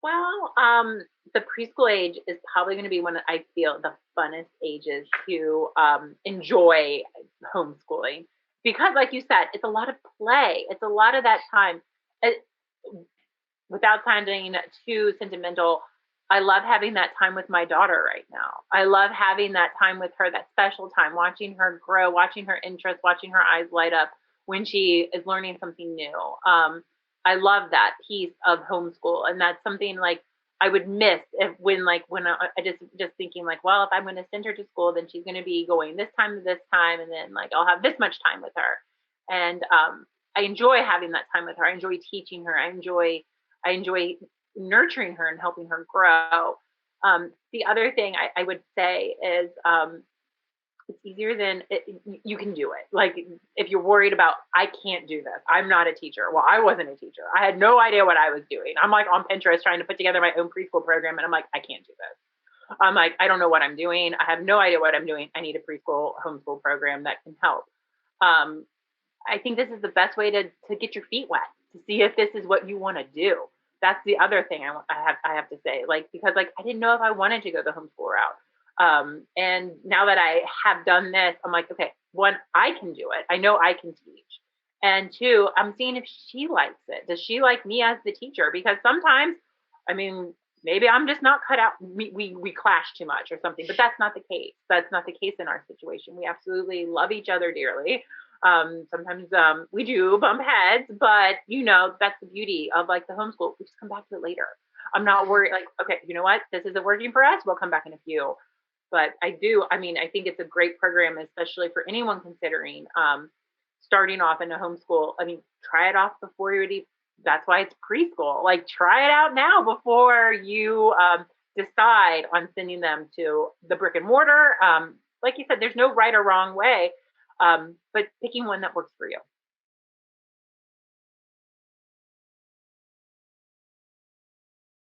Well, the preschool age is probably going to be one I feel the funnest ages to enjoy homeschooling because, like you said, it's a lot of play. It's a lot of that time. It, without sounding too sentimental, I love having that time with my daughter right now. I love having that time with her, that special time, watching her grow, watching her interest, watching her eyes light up when she is learning something new. I love that piece of homeschool, and that's something like I would miss if when I just thinking like, well, if I'm going to send her to school, then she's going to be going this time to this time, and then like I'll have this much time with her, and I enjoy having that time with her. I enjoy teaching her. I enjoy nurturing her and helping her grow. The other thing I would say is it's easier than you can do it. Like if you're worried about, I can't do this. I'm not a teacher. Well, I wasn't a teacher. I had no idea what I was doing. I'm like on Pinterest trying to put together my own preschool program, and I'm like, I can't do this. I'm like, I don't know what I'm doing. I have no idea what I'm doing. I need a preschool homeschool program that can help. Um, I think this is the best way to get your feet wet to see if this is what you want to do. That's the other thing I have to say, like because like I didn't know if I wanted to go the homeschool route. And now that I have done this, I'm like, okay, one, I can do it. I know I can teach. And two, I'm seeing if she likes it. Does she like me as the teacher? Because sometimes, I mean, maybe I'm just not cut out. We clash too much or something, but that's not the case. That's not the case in our situation. We absolutely love each other dearly. Sometimes we do bump heads, but that's the beauty of like the homeschool. We just come back to it later. I'm not worried. Like, okay, you know what? This isn't working for us. We'll come back in a few. But I mean, I think it's a great program, especially for anyone considering starting off in a homeschool. I mean, try it off before you're ready. That's why it's preschool. Like, try it out now before you decide on sending them to the brick and mortar. Like you said, there's no right or wrong way, but picking one that works for you.